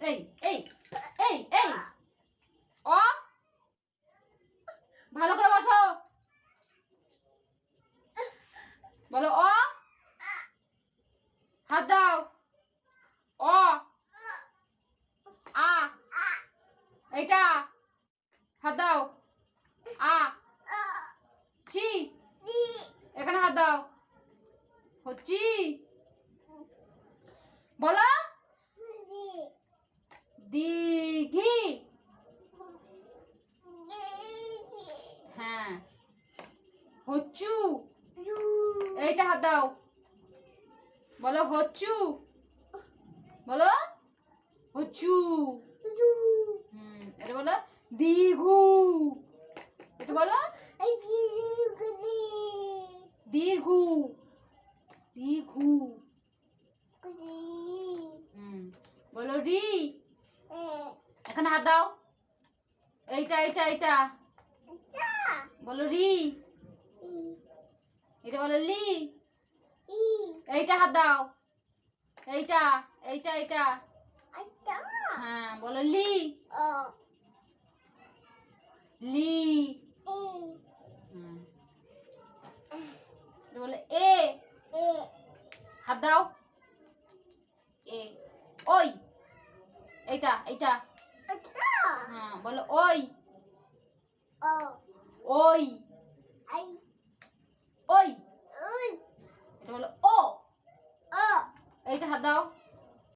এই এই এই এই অ ভালো করে বসো বলো অ হাত দাও অ আ এইটা হাত দাও আ চি এখানে হাত দাও হচ্ছি বলো দিঘি হ্যাঁ হচ্ছু এইটা হাত দাও বলো হচ্ছু বলো হচ্ছু এটা বলো দিঘু এটা বলো দীর্ঘু দীর্ঘু বলো রি এখানে হাত দাও এইটা এইটা এইটা বলো রি এটা বলো লি এইটা হাত দাও এইটা এইটা এইটা হ্যাঁ বলো লি লি এটা বলো এ হাত দাও এ ওই এইটা এইটা হ্যাঁ বলো ওই ওই ওই এটা বলো ও এইটা হাত দাও